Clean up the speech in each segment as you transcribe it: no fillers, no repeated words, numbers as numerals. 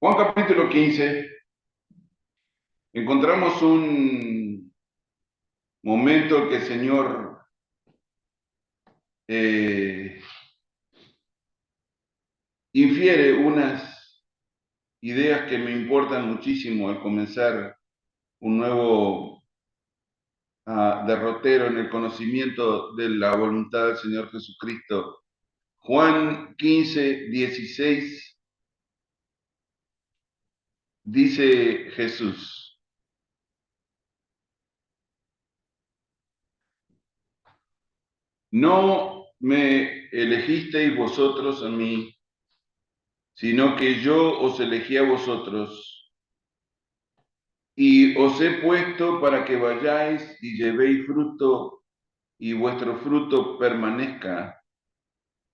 Juan capítulo 15, encontramos un momento que el Señor eh, infiere unas ideas que me importan muchísimo al comenzar un nuevo derrotero en el conocimiento de la voluntad del Señor Jesucristo. Juan 15, 16 dice Jesús: no me elegisteis vosotros a mí, sino que yo os elegí a vosotros y os he puesto para que vayáis y llevéis fruto y vuestro fruto permanezca,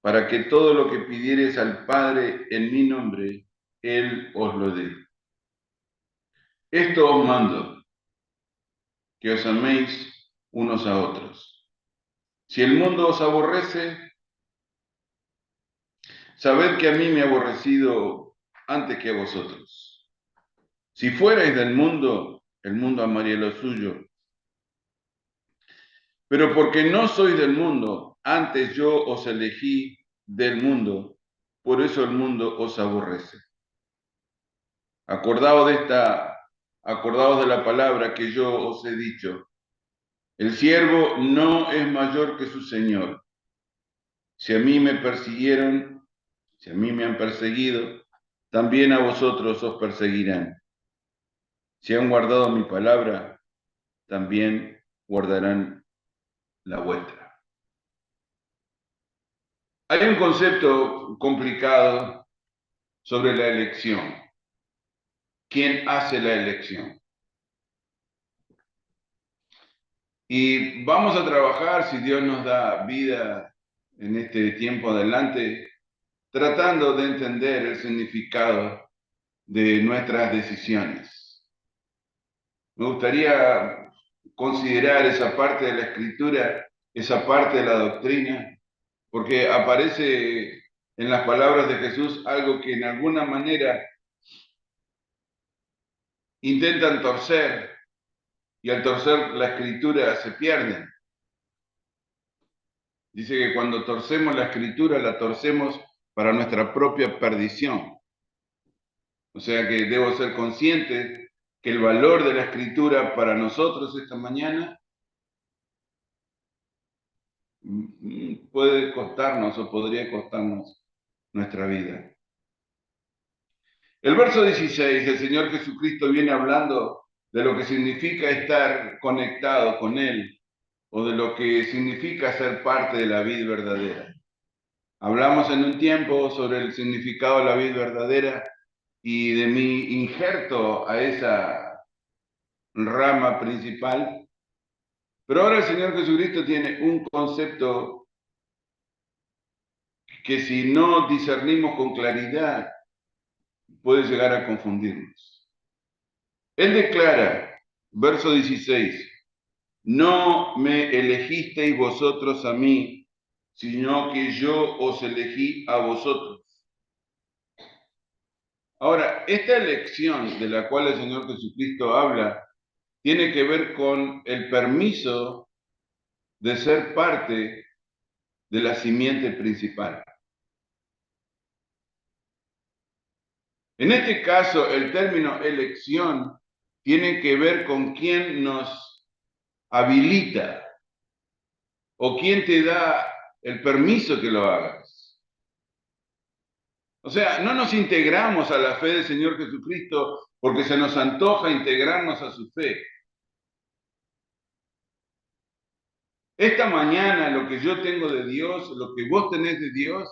para que todo lo que pidiereis al Padre en mi nombre, Él os lo dé. Esto os mando, que os améis unos a otros. Si el mundo os aborrece, sabed que a mí me ha aborrecido antes que a vosotros. Si fuerais del mundo, el mundo amaría lo suyo. Pero porque no sois del mundo, antes yo os elegí del mundo, por eso el mundo os aborrece. Acordaos acordaos de la palabra que yo os he dicho. El siervo no es mayor que su señor. Si a mí me persiguieron, si a mí me han perseguido, también a vosotros os perseguirán. Si han guardado mi palabra, también guardarán la vuestra. Hay un concepto complicado sobre la elección. ¿Quién hace la elección? Y vamos a trabajar, si Dios nos da vida en este tiempo adelante, tratando de entender el significado de nuestras decisiones. Me gustaría considerar esa parte de la escritura, esa parte de la doctrina, porque aparece en las palabras de Jesús algo que en alguna manera intentan torcer, y al torcer la escritura se pierden. Dice que cuando torcemos la escritura, la torcemos para nuestra propia perdición. O sea que debo ser consciente que el valor de la escritura para nosotros esta mañana puede costarnos o podría costarnos nuestra vida. El verso 16, el Señor Jesucristo viene hablando de lo que significa estar conectado con Él o de lo que significa ser parte de la vida verdadera. Hablamos en un tiempo sobre el significado de la vida verdadera y de mi injerto a esa rama principal, pero ahora el Señor Jesucristo tiene un concepto que si no discernimos con claridad puede llegar a confundirnos. Él declara, verso 16, no me elegisteis vosotros a mí, sino que yo os elegí a vosotros. Ahora, esta elección de la cual el Señor Jesucristo habla tiene que ver con el permiso de ser parte de la simiente principal. En este caso, el término elección tiene que ver con quién nos habilita o quién te da el permiso que lo hagas. O sea, no nos integramos a la fe del Señor Jesucristo porque se nos antoja integrarnos a su fe. Esta mañana lo que yo tengo de Dios, lo que vos tenés de Dios,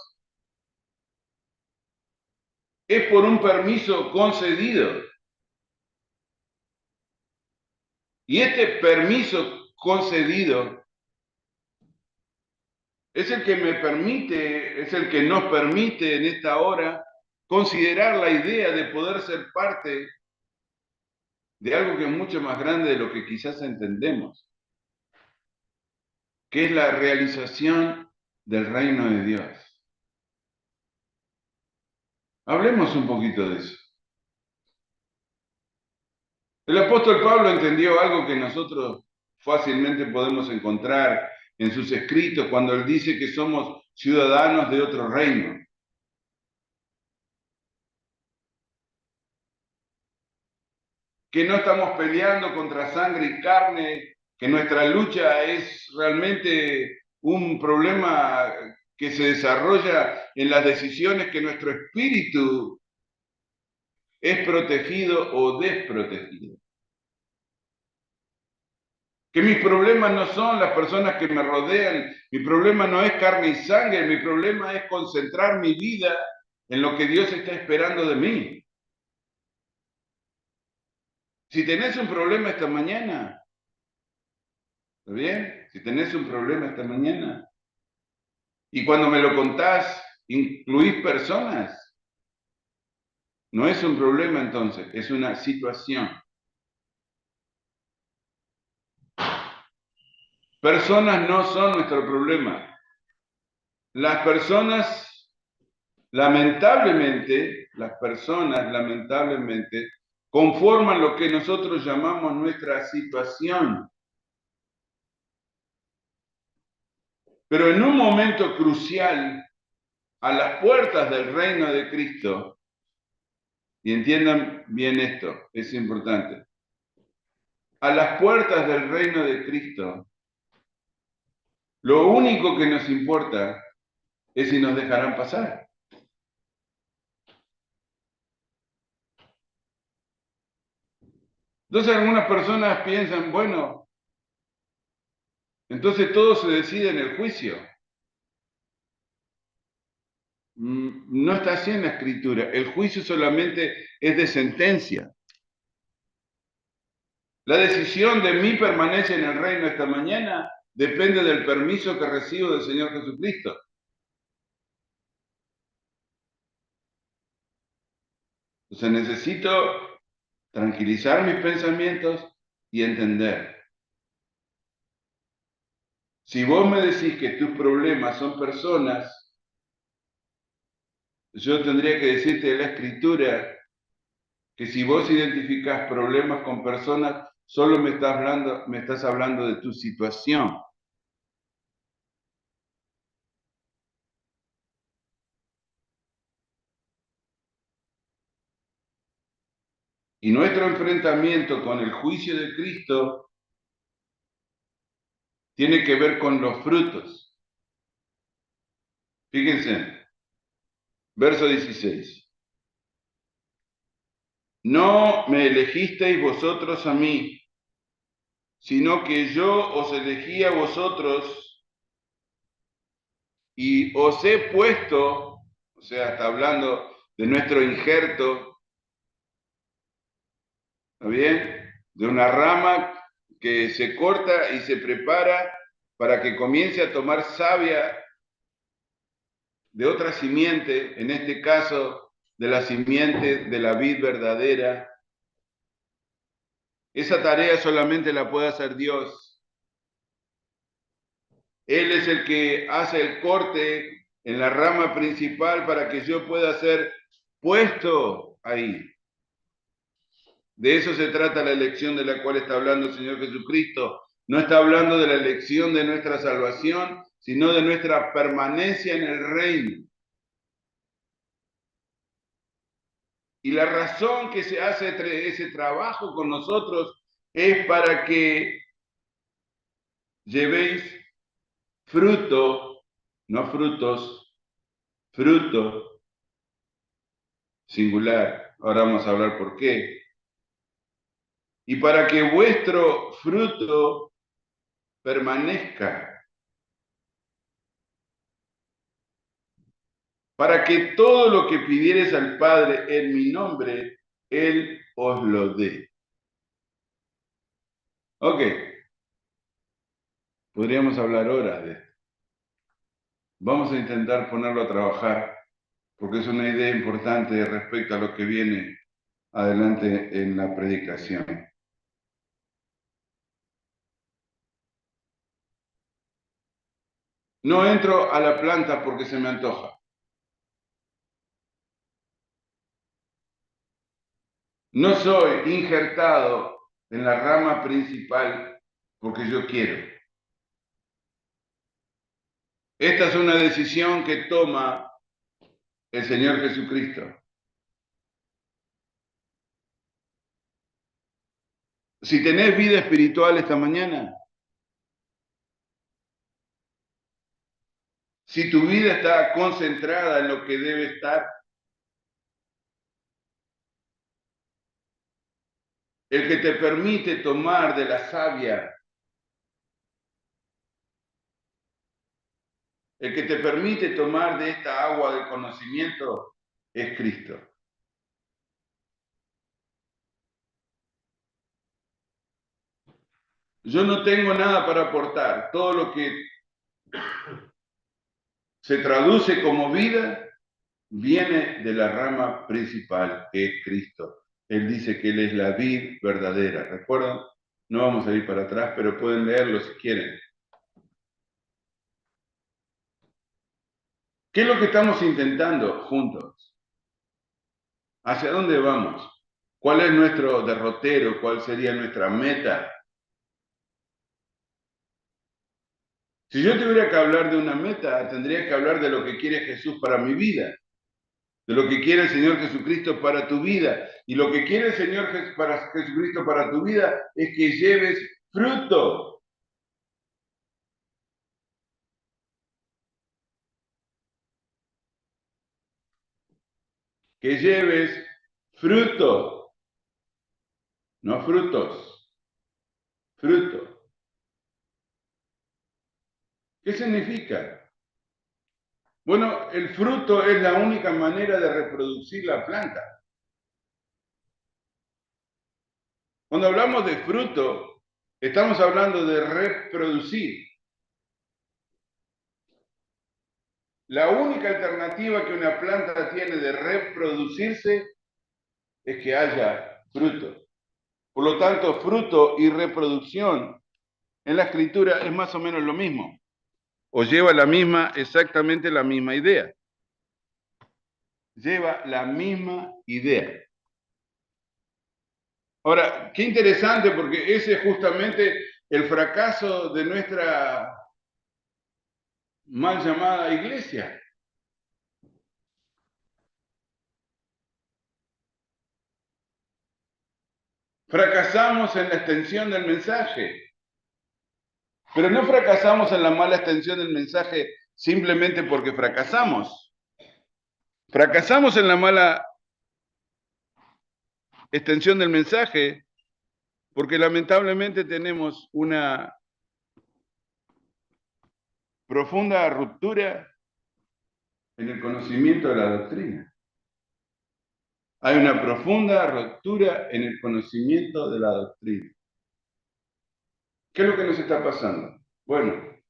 es por un permiso concedido. Y este permiso concedido es el que me permite, es el que nos permite en esta hora considerar la idea de poder ser parte de algo que es mucho más grande de lo que quizás entendemos, que es la realización del reino de Dios. Hablemos un poquito de eso. El apóstol Pablo entendió algo que nosotros fácilmente podemos encontrar en sus escritos cuando él dice que somos ciudadanos de otro reino. Que no estamos peleando contra sangre y carne, que nuestra lucha es realmente un problema que se desarrolla en las decisiones que nuestro espíritu es protegido o desprotegido. Que mis problemas no son las personas que me rodean, mi problema no es carne y sangre, mi problema es concentrar mi vida en lo que Dios está esperando de mí. Si tenés un problema esta mañana, ¿está bien? Si tenés un problema esta mañana, y cuando me lo contás, incluís personas, no es un problema entonces, es una situación. Personas no son nuestro problema. Las personas, lamentablemente, conforman lo que nosotros llamamos nuestra situación. Pero en un momento crucial, a las puertas del reino de Cristo, y entiendan bien esto, es importante, a las puertas del reino de Cristo, lo único que nos importa es si nos dejarán pasar. Entonces algunas personas piensan, bueno, entonces todo se decide en el juicio. No está así en la Escritura. El juicio solamente es de sentencia. La decisión de mi permanencia en el reino esta mañana depende del permiso que recibo del Señor Jesucristo. Entonces necesito tranquilizar mis pensamientos y entender. Si vos me decís que tus problemas son personas, yo tendría que decirte de la Escritura que si vos identificás problemas con personas, solo me estás hablando de tu situación. Y nuestro enfrentamiento con el juicio de Cristo tiene que ver con los frutos. Fíjense, verso 16. No me elegisteis vosotros a mí, sino que yo os elegí a vosotros y os he puesto, o sea, está hablando de nuestro injerto, ¿está bien? De una rama que se corta y se prepara para que comience a tomar savia de otra simiente, en este caso de la simiente de la vid verdadera. Esa tarea solamente la puede hacer Dios. Él es el que hace el corte en la rama principal para que yo pueda ser puesto ahí. De eso se trata la elección de la cual está hablando el Señor Jesucristo. No está hablando de la elección de nuestra salvación, sino de nuestra permanencia en el reino. Y la razón que se hace ese trabajo con nosotros es para que llevéis fruto, no frutos, fruto singular. Ahora vamos a hablar por qué. Y para que vuestro fruto permanezca. Para que todo lo que pidieres al Padre en mi nombre, Él os lo dé. Ok, podríamos hablar horas de esto. Vamos a intentar ponerlo a trabajar, porque es una idea importante respecto a lo que viene adelante en la predicación. No entro a la planta porque se me antoja. No soy injertado en la rama principal porque yo quiero. Esta es una decisión que toma el Señor Jesucristo. Si tenés vida espiritual esta mañana, si tu vida está concentrada en lo que debe estar, el que te permite tomar de la savia, el que te permite tomar de esta agua del conocimiento es Cristo. Yo no tengo nada para aportar. Todo lo que se traduce como vida viene de la rama principal, que es Cristo. Él dice que Él es la vid verdadera. ¿Recuerdan? No vamos a ir para atrás, pero pueden leerlo si quieren. ¿Qué es lo que estamos intentando juntos? ¿Hacia dónde vamos? ¿Cuál es nuestro derrotero? ¿Cuál sería nuestra meta? Si yo tuviera que hablar de una meta, tendría que hablar de lo que quiere Jesús para mi vida, de lo que quiere el Señor Jesucristo para tu vida. Y lo que quiere el Señor Jesucristo para tu vida es que lleves fruto. Que lleves fruto, no frutos, fruto. ¿Qué significa? Bueno, el fruto es la única manera de reproducir la planta. Cuando hablamos de fruto, estamos hablando de reproducir. La única alternativa que una planta tiene de reproducirse es que haya fruto. Por lo tanto, fruto y reproducción en la escritura es más o menos lo mismo, o lleva exactamente la misma idea. Lleva la misma idea. Ahora, qué interesante porque ese es justamente el fracaso de nuestra mal llamada iglesia. Fracasamos en la extensión del mensaje, pero no fracasamos en la mala extensión del mensaje simplemente porque fracasamos. Fracasamos en la mala extensión del mensaje porque lamentablemente tenemos una profunda ruptura en el conocimiento de la doctrina. Hay una profunda ruptura en el conocimiento de la doctrina. ¿Qué es lo que nos está pasando? Bueno,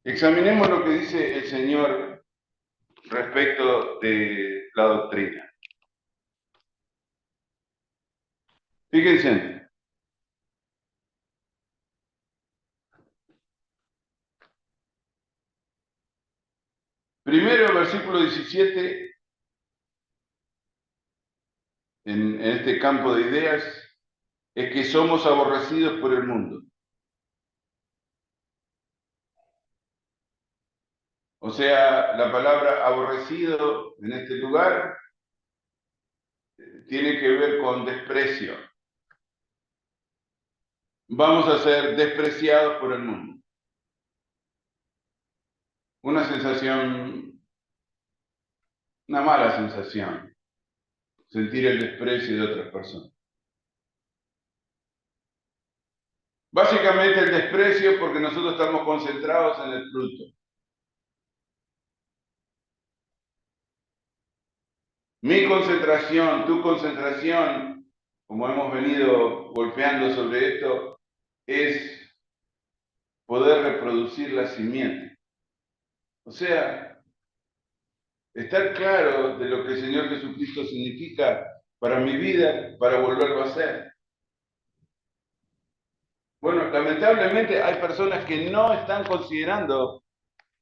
examinemos lo que dice el Señor respecto de la doctrina. Fíjense, primero versículo 17, en este campo de ideas, es que somos aborrecidos por el mundo. O sea, la palabra aborrecido en este lugar tiene que ver con desprecio. Vamos a ser despreciados por el mundo. Una sensación, una mala sensación, sentir el desprecio de otras personas. Básicamente el desprecio porque nosotros estamos concentrados en el fruto. Mi concentración, tu concentración, como hemos venido golpeando sobre esto, es poder reproducir la simiente. O sea, estar claro de lo que el Señor Jesucristo significa para mi vida, para volverlo a hacer. Bueno, lamentablemente hay personas que no están considerando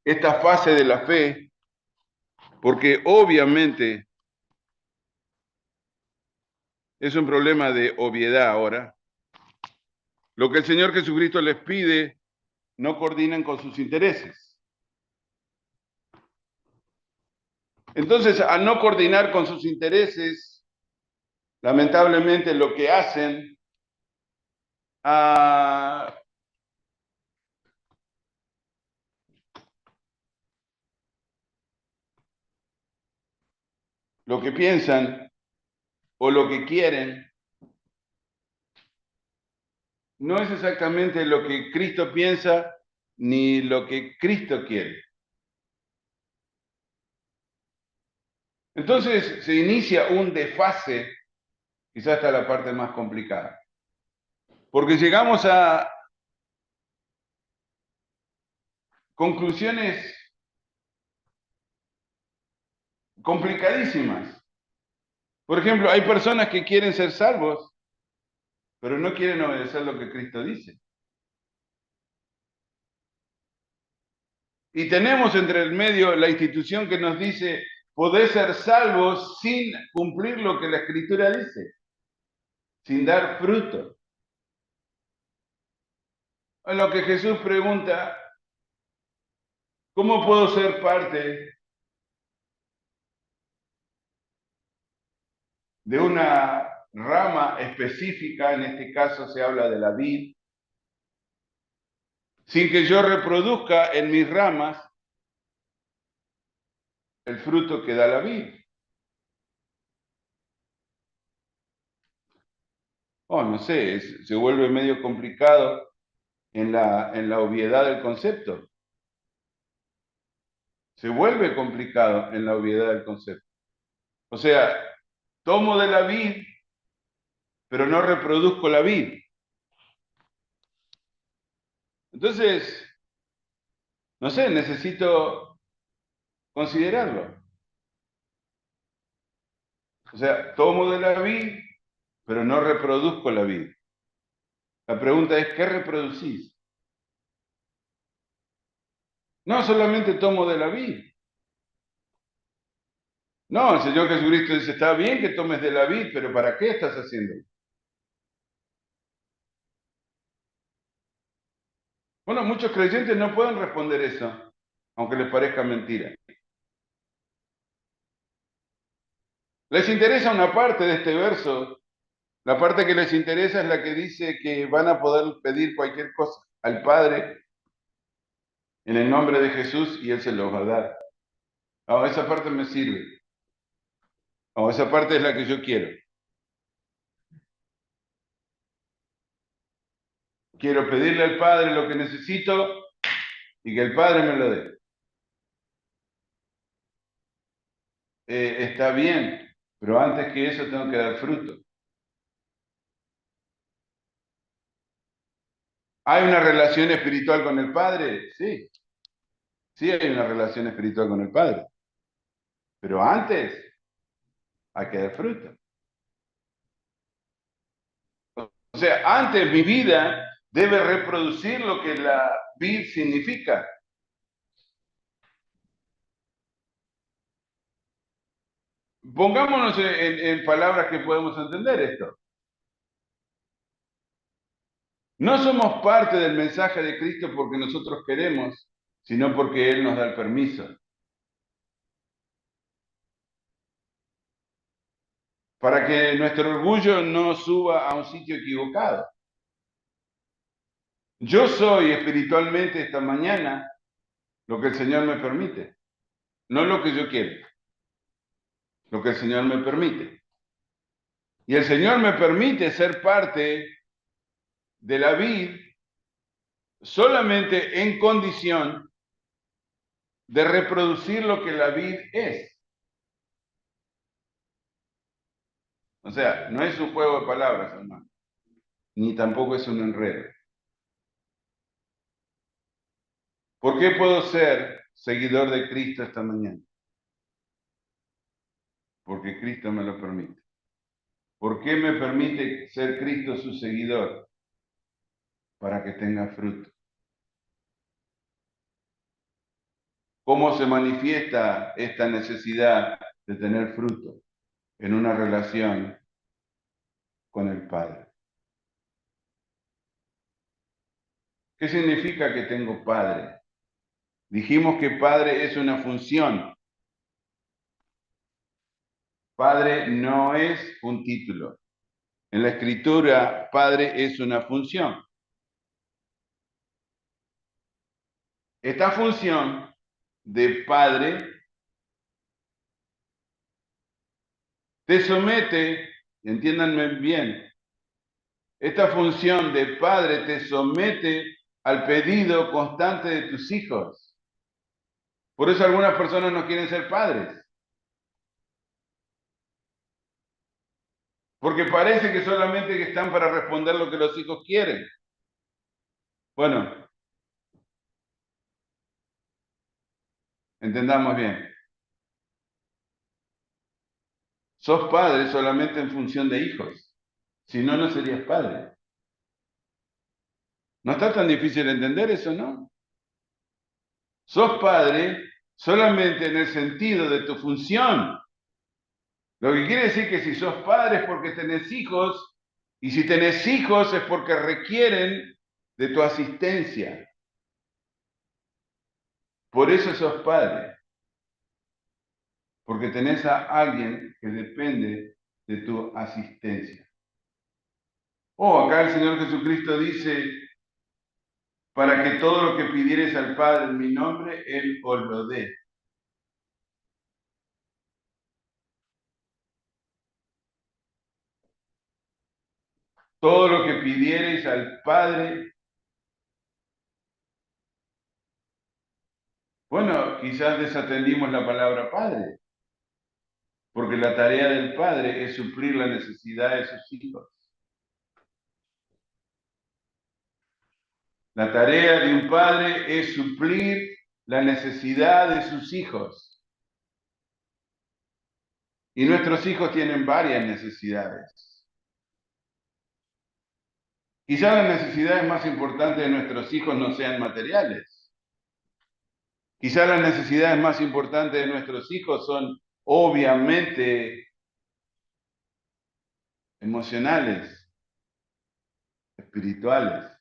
esta fase de la fe, porque obviamente es un problema de obviedad ahora. Lo que el Señor Jesucristo les pide, no coordinan con sus intereses. Entonces, al no coordinar con sus intereses, lamentablemente lo que hacen, lo que piensan o lo que quieren, no es exactamente lo que Cristo piensa ni lo que Cristo quiere. Entonces se inicia un desfase, quizás hasta la parte más complicada, porque llegamos a conclusiones complicadísimas. Por ejemplo, hay personas que quieren ser salvos, pero no quieren obedecer lo que Cristo dice. Y tenemos entre el medio la institución que nos dice, podés ser salvos sin cumplir lo que la Escritura dice, sin dar fruto. A lo que Jesús pregunta, ¿cómo puedo ser parte de una rama específica? En este caso se habla de la vid, sin que yo reproduzca en mis ramas el fruto que da la vid. Oh, no sé, se vuelve medio complicado en la obviedad del concepto. Se vuelve complicado en la obviedad del concepto. O sea, tomo de la vid, pero no reproduzco la vid. Entonces, no sé, necesito considerarlo. O sea, tomo de la vid, pero no reproduzco la vid. La pregunta es, ¿qué reproducís? No solamente tomo de la vid. No, el Señor Jesucristo dice, está bien que tomes de la vid, pero ¿para qué estás haciendo? Bueno, muchos creyentes no pueden responder eso, aunque les parezca mentira. Les interesa una parte de este verso. La parte que les interesa es la que dice que van a poder pedir cualquier cosa al Padre en el nombre de Jesús y Él se los va a dar. Oh, esa parte me sirve. Oh, esa parte es la que yo quiero. Quiero pedirle al Padre lo que necesito y que el Padre me lo dé. Está bien, pero antes que eso tengo que dar fruto. ¿Hay una relación espiritual con el Padre? Sí, sí hay una relación espiritual con el Padre. Pero antes hay que dar fruto. O sea, antes mi vida debe reproducir lo que la vid significa. Pongámonos en palabras que podemos entender esto. No somos parte del mensaje de Cristo porque nosotros queremos, sino porque Él nos da el permiso. Para que nuestro orgullo no suba a un sitio equivocado. Yo soy espiritualmente esta mañana lo que el Señor me permite, no lo que yo quiero, lo que el Señor me permite. Y el Señor me permite ser parte de la vid solamente en condición de reproducir lo que la vid es. O sea, no es un juego de palabras, hermano, ni tampoco es un enredo. ¿Por qué puedo ser seguidor de Cristo esta mañana? Porque Cristo me lo permite. ¿Por qué me permite ser Cristo su seguidor? Para que tenga fruto. ¿Cómo se manifiesta esta necesidad de tener fruto? En una relación con el Padre. ¿Qué significa que tengo Padre? Dijimos que Padre es una función. Padre no es un título. En la Escritura, Padre es una función. Esta función de Padre te somete, entiéndanme bien, esta función de Padre te somete al pedido constante de tus hijos. Por eso algunas personas no quieren ser padres. Porque parece que solamente que están para responder lo que los hijos quieren. Bueno, entendamos bien. Sos padre solamente en función de hijos. Si no, no serías padre. No está tan difícil entender eso, ¿no? Sos padre solamente en el sentido de tu función. Lo que quiere decir que si sos padre es porque tenés hijos, y si tenés hijos es porque requieren de tu asistencia. Por eso sos padre, porque tenés a alguien que depende de tu asistencia. Acá el Señor Jesucristo dice, para que todo lo que pidieres al Padre en mi nombre, Él os lo dé. Todo lo que pidiereis al Padre. Bueno, quizás desatendimos la palabra Padre, porque la tarea del Padre es suplir la necesidad de sus hijos. La tarea de un padre es suplir la necesidad de sus hijos. Y nuestros hijos tienen varias necesidades. Quizás las necesidades más importantes de nuestros hijos no sean materiales. Quizás las necesidades más importantes de nuestros hijos son obviamente emocionales, espirituales.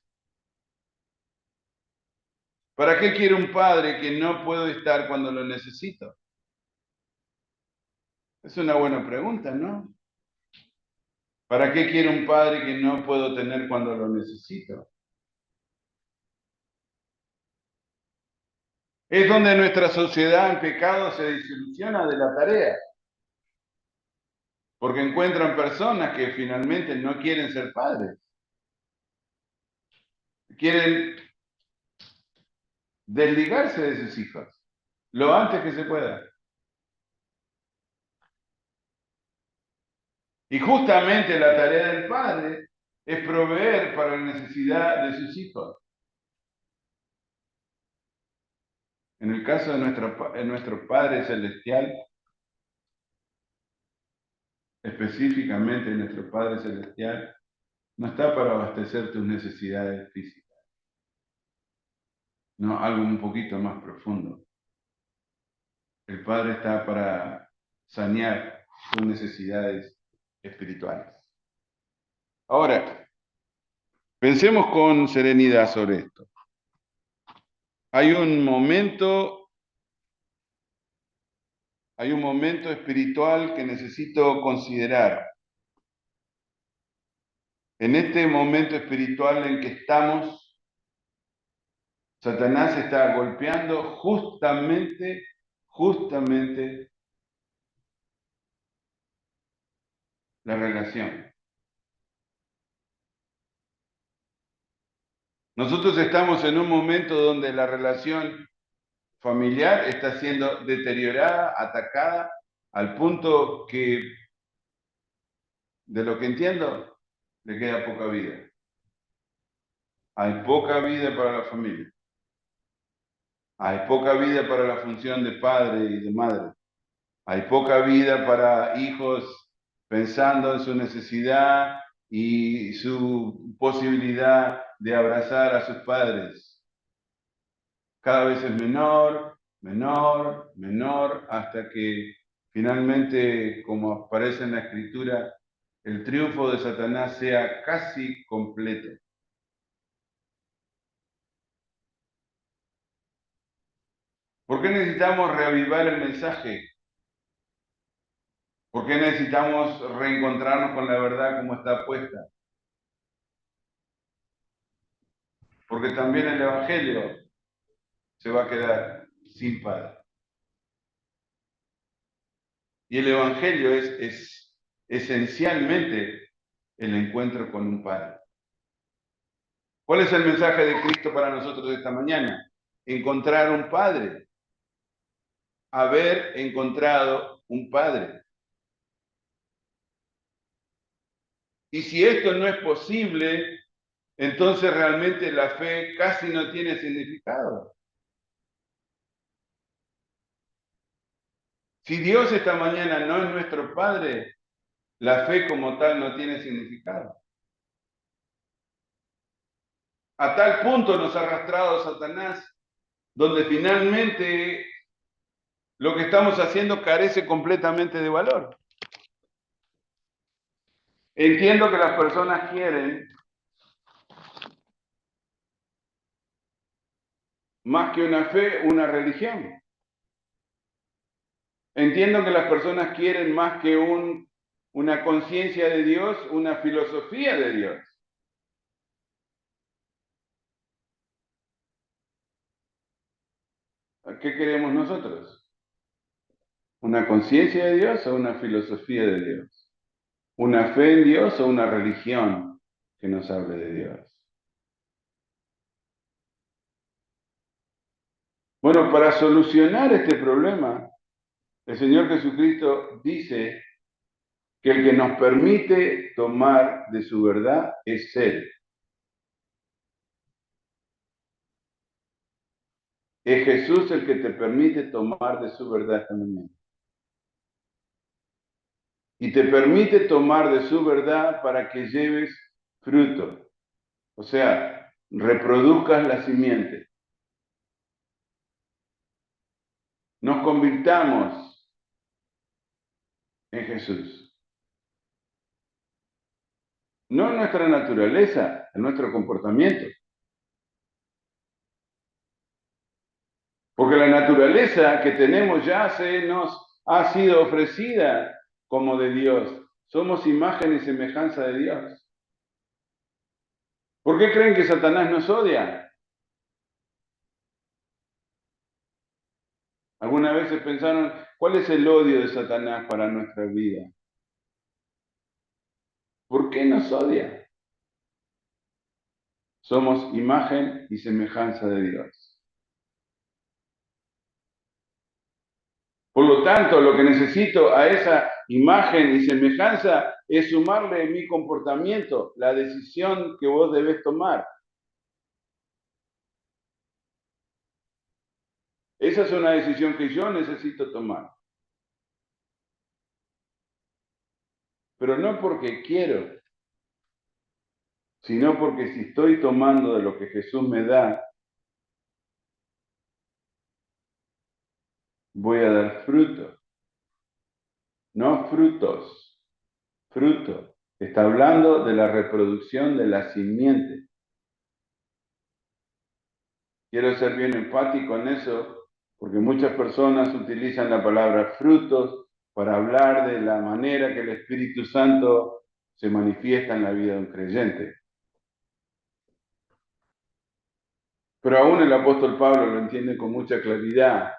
¿Para qué quiere un padre que no puedo estar cuando lo necesito? Es una buena pregunta, ¿no? ¿Para qué quiere un padre que no puedo tener cuando lo necesito? Es donde nuestra sociedad en pecado se desilusiona de la tarea, porque encuentran personas que finalmente no quieren ser padres, quieren desligarse de sus hijos lo antes que se pueda. Y justamente la tarea del padre es proveer para la necesidad de sus hijos. En el caso de nuestro Padre Celestial, específicamente nuestro Padre Celestial, no está para abastecer tus necesidades físicas, no, algo un poquito más profundo. El Padre está para sanear tus necesidades espirituales. Ahora, pensemos con serenidad sobre esto. Hay un momento espiritual que necesito considerar. En este momento espiritual en que estamos, Satanás está golpeando justamente la relación. Nosotros estamos en un momento donde la relación familiar está siendo deteriorada, atacada, al punto que, de lo que entiendo, le queda poca vida. Hay poca vida para la familia. Hay poca vida para la función de padre y de madre. Hay poca vida para hijos pensando en su necesidad y su posibilidad de abrazar a sus padres. Cada vez es menor, hasta que finalmente, como aparece en la Escritura, el triunfo de Satanás sea casi completo. ¿Por qué necesitamos reavivar el mensaje? ¿Por qué necesitamos reencontrarnos con la verdad como está puesta? Porque también el Evangelio se va a quedar sin padre. Y el Evangelio es esencialmente el encuentro con un padre. ¿Cuál es el mensaje de Cristo para nosotros esta mañana? Encontrar un padre. Haber encontrado un padre. Y si esto no es posible, entonces realmente la fe casi no tiene significado. Si Dios esta mañana no es nuestro Padre, la fe como tal no tiene significado. A tal punto nos ha arrastrado Satanás, donde finalmente lo que estamos haciendo carece completamente de valor. Entiendo que las personas quieren, más que una fe, una religión. Entiendo que las personas quieren más que una conciencia de Dios, una filosofía de Dios. ¿Qué queremos nosotros? ¿Una conciencia de Dios o una filosofía de Dios? ¿Una fe en Dios o una religión que nos hable de Dios? Bueno, para solucionar este problema, el Señor Jesucristo dice que el que nos permite tomar de su verdad es Él. Es Jesús el que te permite tomar de su verdad esta mañana. Y te permite tomar de su verdad para que lleves fruto. O sea, reproduzcas la simiente. Nos convirtamos en Jesús. No en nuestra naturaleza, en nuestro comportamiento. Porque la naturaleza que tenemos ya se nos ha sido ofrecida como de Dios. Somos imagen y semejanza de Dios. ¿Por qué creen que Satanás nos odia? ¿Algunas veces pensaron cuál es el odio de Satanás para nuestra vida? ¿Por qué nos odia? Somos imagen y semejanza de Dios. Por lo tanto, lo que necesito a esa imagen y semejanza es sumarle en mi comportamiento la decisión que vos debés tomar. Esa es una decisión que yo necesito tomar. Pero no porque quiero, sino porque si estoy tomando de lo que Jesús me da, voy a dar fruto. No frutos, fruto. Está hablando de la reproducción de la simiente. Quiero ser bien enfático en eso, porque muchas personas utilizan la palabra frutos para hablar de la manera que el Espíritu Santo se manifiesta en la vida de un creyente. Pero aún el apóstol Pablo lo entiende con mucha claridad.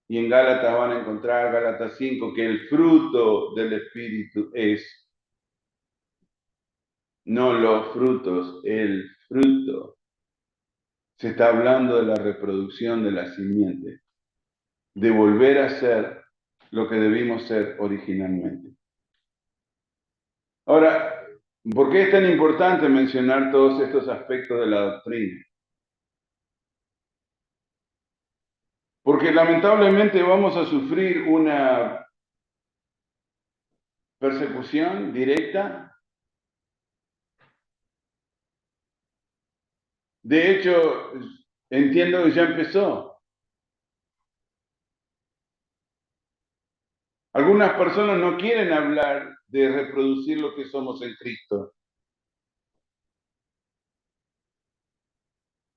Y en Gálatas van a encontrar, Gálatas 5, que el fruto del Espíritu es, no los frutos, el fruto. Se está hablando de la reproducción de la simiente, de volver a ser lo que debimos ser originalmente. Ahora, ¿por qué es tan importante mencionar todos estos aspectos de la doctrina? Porque lamentablemente vamos a sufrir una persecución directa. De hecho, entiendo que ya empezó. Algunas personas no quieren hablar de reproducir lo que somos en Cristo.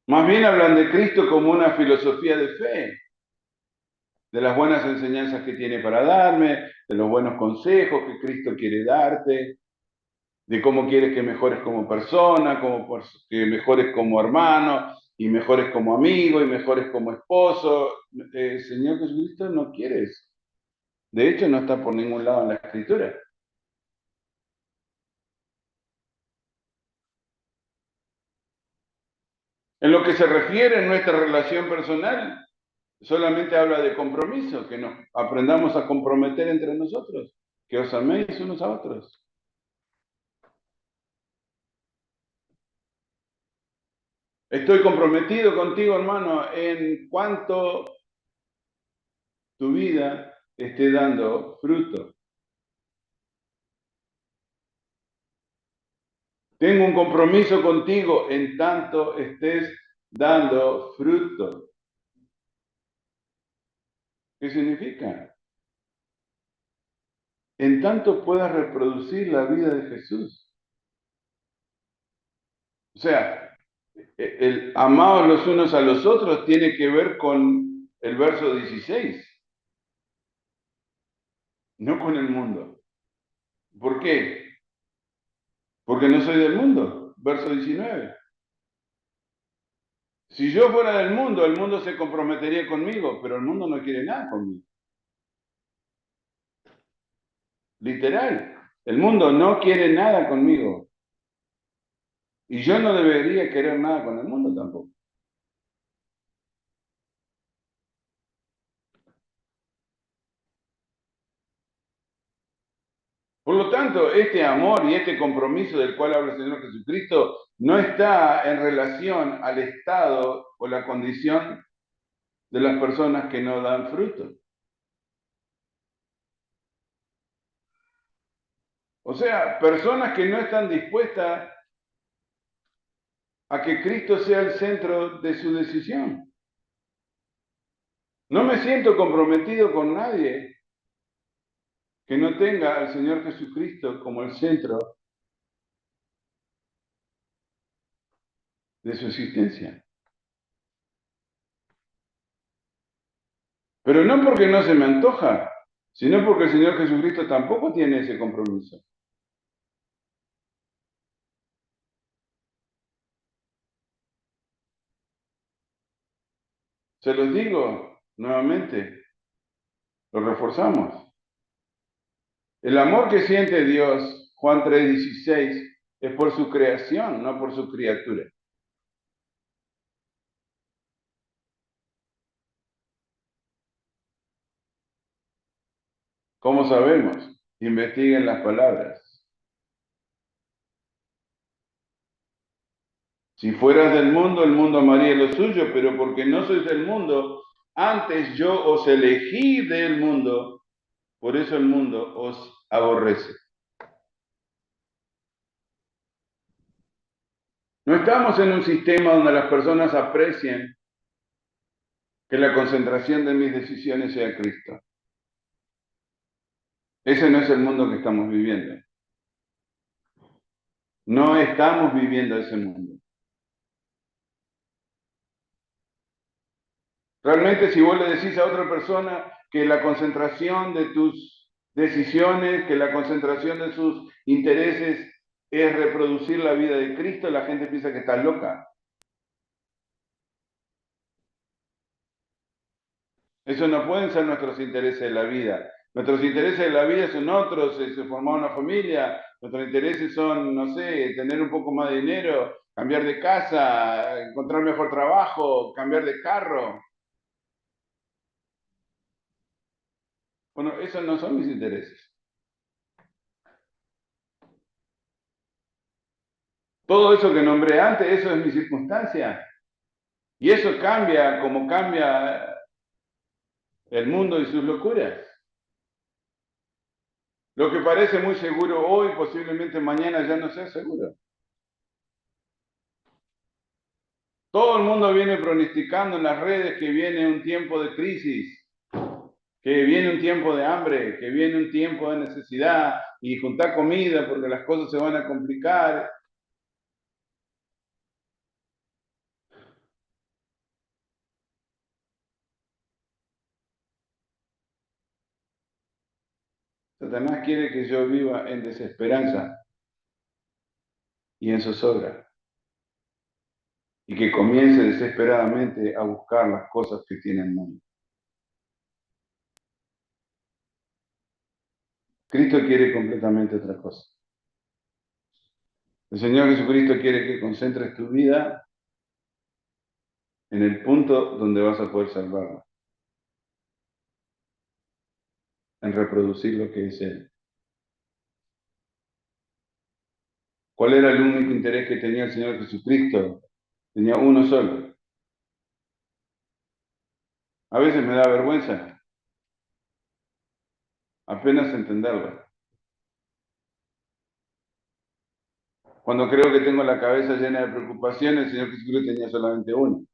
Más bien hablan de Cristo como una filosofía de fe, de las buenas enseñanzas que tiene para darme, de los buenos consejos que Cristo quiere darte, de cómo quieres que mejores como persona, que mejores como hermano, y mejores como amigo, y mejores como esposo. El Señor Jesucristo no quiere eso. De hecho, no está por ningún lado en la Escritura. En lo que se refiere a nuestra relación personal, solamente habla de compromiso, que nos aprendamos a comprometer entre nosotros, que os améis unos a otros. Estoy comprometido contigo, hermano, en cuanto tu vida esté dando fruto. Tengo un compromiso contigo en tanto estés dando fruto. ¿Qué significa? En tanto puedas reproducir la vida de Jesús. O sea, el amados los unos a los otros tiene que ver con el verso 16, no con el mundo. ¿Por qué? Porque no soy del mundo. Verso 19. Si yo fuera del mundo, el mundo se comprometería conmigo, pero el mundo no quiere nada conmigo. Literal. El mundo no quiere nada conmigo. Y yo no debería querer nada con el mundo tampoco. Por lo tanto, este amor y este compromiso del cual habla el Señor Jesucristo no está en relación al estado o la condición de las personas que no dan fruto. O sea, personas que no están dispuestas a que Cristo sea el centro de su decisión. No me siento comprometido con nadie que no tenga al Señor Jesucristo como el centro de su existencia. Pero no porque no se me antoja, sino porque el Señor Jesucristo tampoco tiene ese compromiso. Se los digo nuevamente, lo reforzamos. El amor que siente Dios, Juan 3:16, es por su creación, no por su criatura. ¿Cómo sabemos? Investiguen las palabras. Si fueras del mundo, el mundo amaría lo suyo, pero porque no sois del mundo, antes yo os elegí del mundo, por eso el mundo os aborrece. No estamos en un sistema donde las personas aprecien que la concentración de mis decisiones sea Cristo. Ese no es el mundo que estamos viviendo. No estamos viviendo ese mundo. Realmente, si vos le decís a otra persona que la concentración de tus decisiones, que la concentración de sus intereses es reproducir la vida de Cristo, la gente piensa que estás loca. Eso no pueden ser nuestros intereses de la vida. Nuestros intereses de la vida son otros, formar una familia, nuestros intereses son, no sé, tener un poco más de dinero, cambiar de casa, encontrar mejor trabajo, cambiar de carro. Bueno, esos no son mis intereses. Todo eso que nombré antes, eso es mi circunstancia. Y eso cambia como cambia el mundo y sus locuras. Lo que parece muy seguro hoy, posiblemente mañana ya no sea seguro. Todo el mundo viene pronosticando en las redes que viene un tiempo de crisis, Que viene un tiempo de hambre, que viene un tiempo de necesidad y juntar comida porque las cosas se van a complicar. Satanás quiere que yo viva en desesperanza y en zozobra y que comience desesperadamente a buscar las cosas que tiene el mundo. Cristo quiere completamente otra cosa. El Señor Jesucristo quiere que concentres tu vida en el punto donde vas a poder salvarla, en reproducir lo que es Él. ¿Cuál era el único interés que tenía el Señor Jesucristo? Tenía uno solo. A veces me da vergüenza apenas entenderlo. Cuando creo que tengo la cabeza llena de preocupaciones, el Señor Jesucristo tenía solamente uno.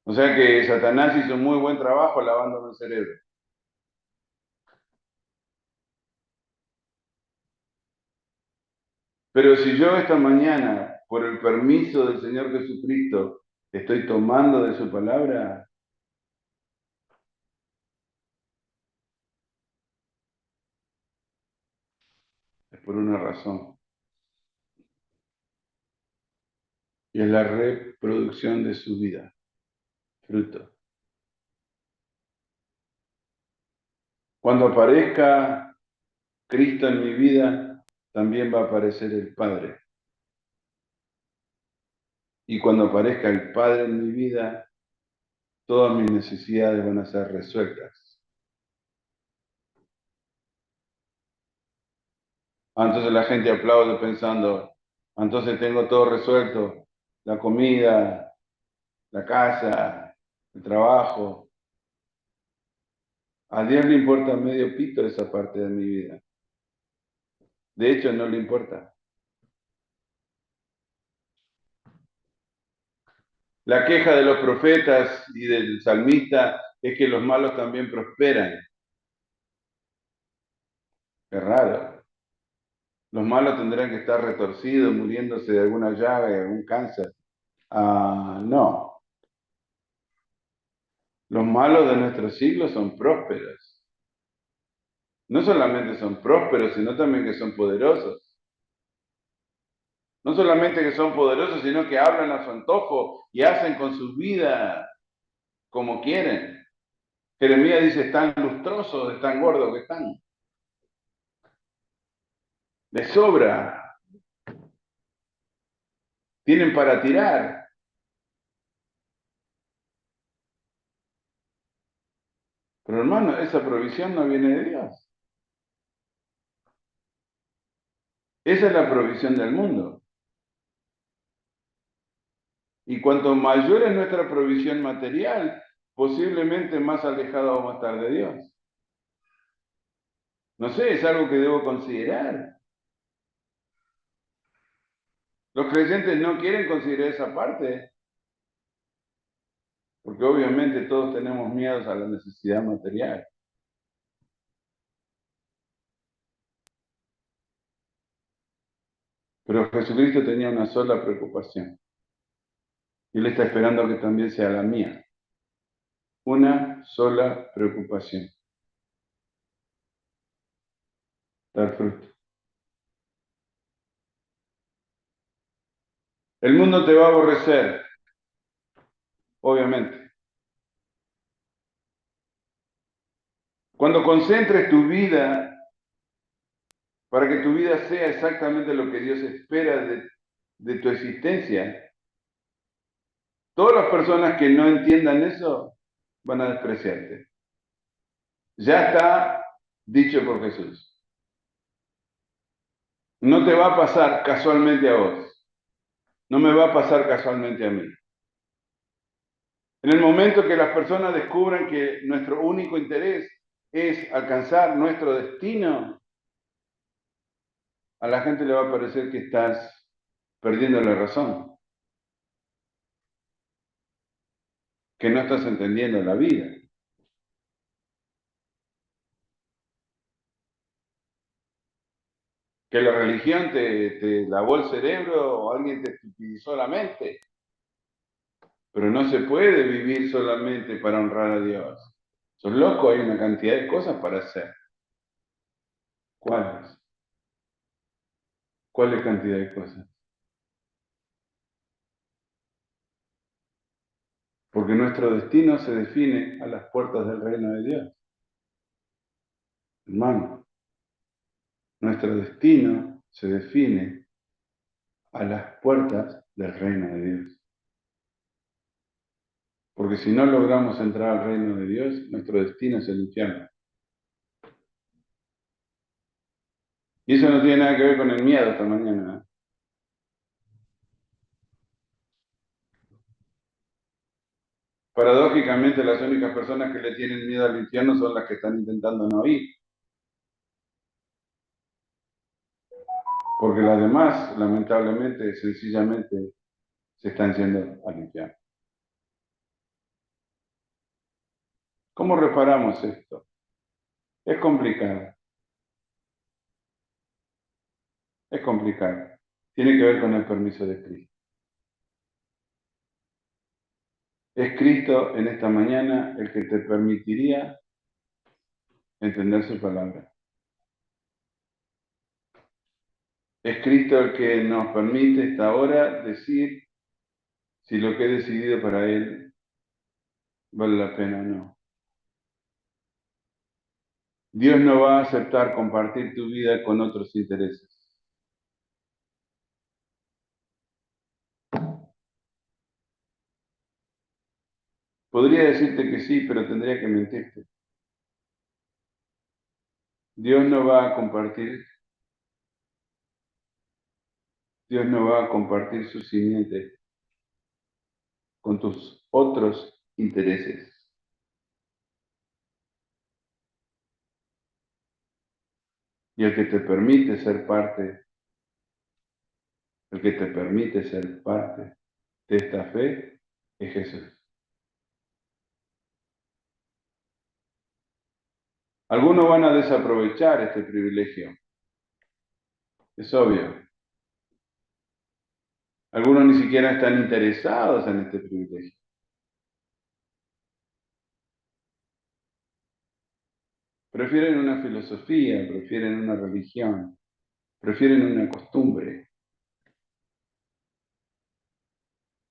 O sea que Satanás hizo muy buen trabajo lavándome el cerebro. Pero si yo esta mañana, por el permiso del Señor Jesucristo, estoy tomando de su palabra, es por una razón. Y es la reproducción de su vida, fruto. Cuando aparezca Cristo en mi vida, también va a aparecer el Padre. Y cuando aparezca el Padre en mi vida, todas mis necesidades van a ser resueltas. Entonces la gente aplaude pensando, entonces tengo todo resuelto, la comida, la casa, el trabajo. A Dios le importa medio pito esa parte de mi vida. De hecho, no le importa. La queja de los profetas y del salmista es que los malos también prosperan. Es raro. Los malos tendrán que estar retorcidos, muriéndose de alguna llaga, de algún cáncer. No. Los malos de nuestro siglo son prósperos. No solamente son prósperos, sino también que son poderosos. No solamente que son poderosos, sino que hablan a su antojo y hacen con su vida como quieren. Jeremías dice, están lustrosos, están gordos que están. De sobra. Tienen para tirar. Pero hermano, esa provisión no viene de Dios. Esa es la provisión del mundo. Y cuanto mayor es nuestra provisión material, posiblemente más alejado vamos a estar de Dios. No sé, es algo que debo considerar. Los creyentes no quieren considerar esa parte, porque obviamente todos tenemos miedos a la necesidad material. Pero Jesucristo tenía una sola preocupación. Y Él está esperando que también sea la mía. Una sola preocupación. Dar fruto. El mundo te va a aborrecer, obviamente. Cuando concentres tu vida para que tu vida sea exactamente lo que Dios espera de tu existencia, todas las personas que no entiendan eso van a despreciarte. Ya está dicho por Jesús. No te va a pasar casualmente a vos. No me va a pasar casualmente a mí. En el momento que las personas descubran que nuestro único interés es alcanzar nuestro destino, a la gente le va a parecer que estás perdiendo la razón. que no estás entendiendo la vida. Que la religión te lavó el cerebro o alguien te estupidizó la mente. Pero no se puede vivir solamente para honrar a Dios. Sos loco, hay una cantidad de cosas para hacer. ¿Cuáles? ¿Cuál es cantidad de cosas? Porque nuestro destino se define a las puertas del reino de Dios. Hermano, nuestro destino se define a las puertas del reino de Dios. Porque si no logramos entrar al reino de Dios, nuestro destino es el infierno. Y eso no tiene nada que ver con el miedo esta mañana. Paradójicamente, las únicas personas que le tienen miedo al infierno son las que están intentando no ir. Porque las demás, lamentablemente, sencillamente, se están yendo al infierno. ¿Cómo reparamos esto? Es complicado, es complicado. Tiene que ver con el permiso de Cristo. Es Cristo en esta mañana el que te permitiría entender su palabra. Es Cristo el que nos permite esta hora decir si lo que he decidido para Él vale la pena o no. Dios no va a aceptar compartir tu vida con otros intereses. Podría decirte que sí, pero tendría que mentirte. Dios no va a compartir, Dios no va a compartir su simiente con tus otros intereses. Y el que te permite ser parte, el que te permite ser parte de esta fe es Jesús. Algunos van a desaprovechar este privilegio, es obvio. Algunos ni siquiera están interesados en este privilegio. Prefieren una filosofía, prefieren una religión, prefieren una costumbre.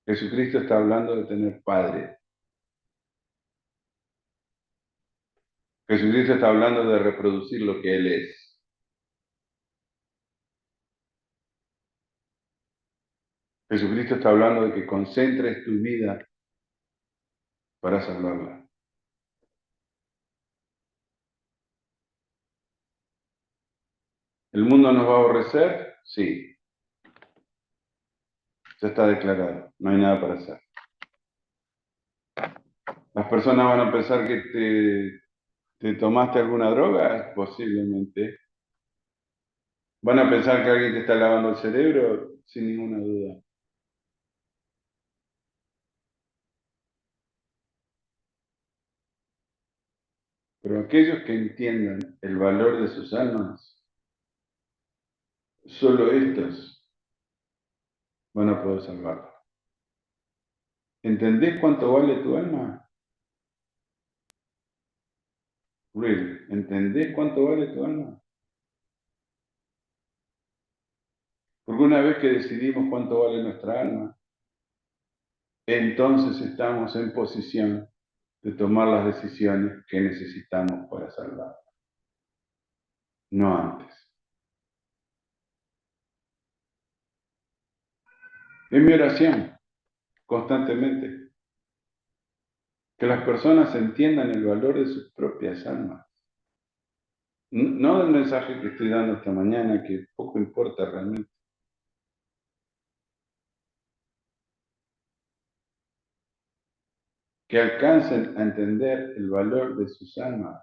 Jesucristo está hablando de tener padre. Jesucristo está hablando de reproducir lo que Él es. Jesucristo está hablando de que concentres tu vida para salvarla. ¿El mundo nos va a aborrecer? Sí, ya está declarado, no hay nada para hacer. ¿Las personas van a pensar que te tomaste alguna droga? Posiblemente. ¿Van a pensar que alguien te está lavando el cerebro? Sin ninguna duda. Pero aquellos que entiendan el valor de sus almas, solo estos van a poder salvarla. ¿Entendés cuánto vale tu alma? Really, ¿entendés cuánto vale tu alma? Porque una vez que decidimos cuánto vale nuestra alma, entonces estamos en posición de tomar las decisiones que necesitamos para salvar, no antes. Es mi oración, constantemente, que las personas entiendan el valor de sus propias almas. No del mensaje que estoy dando esta mañana, que poco importa realmente. Que alcancen a entender el valor de sus almas.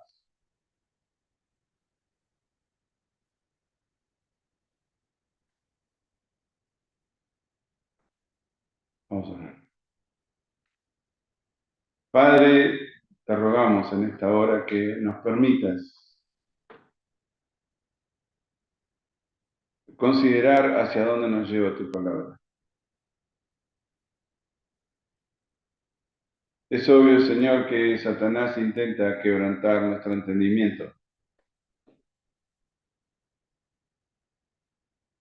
Vamos a ver. Padre, te rogamos en esta hora que nos permitas considerar hacia dónde nos lleva tu palabra. Es obvio, Señor, que Satanás intenta quebrantar nuestro entendimiento.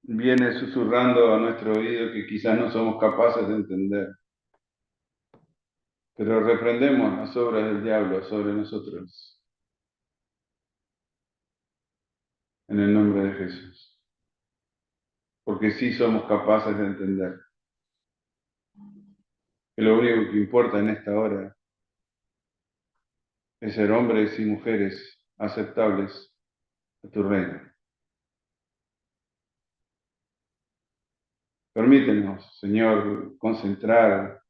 Viene susurrando a nuestro oído que quizás no somos capaces de entender, pero reprendemos las obras del diablo sobre nosotros, en el nombre de Jesús, porque sí somos capaces de entender que lo único que importa en esta hora es ser hombres y mujeres aceptables a tu reino. Permítenos, Señor, concentrar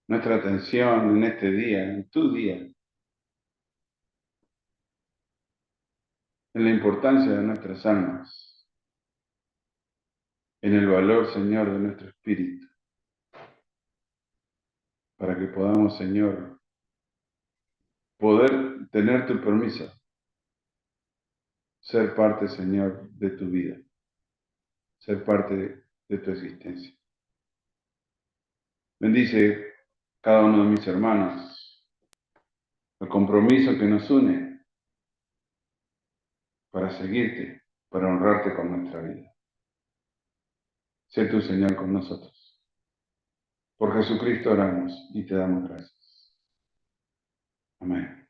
nuestra atención en este día, en tu día, en la importancia de nuestras almas, en el valor, Señor, de nuestro espíritu, para que podamos, Señor, poder tener tu permiso, ser parte, Señor, de tu vida, ser parte de tu existencia. Bendice cada uno de mis hermanos, el compromiso que nos une para seguirte, para honrarte con nuestra vida. Sé tu Señor con nosotros. Por Jesucristo oramos y te damos gracias. Amén.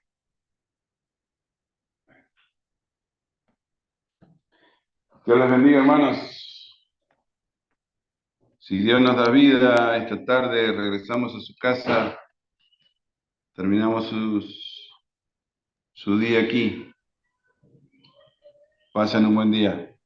Dios les bendiga, hermanos. Si Dios nos da vida esta tarde, regresamos a su casa, terminamos su día aquí. Pasen un buen día.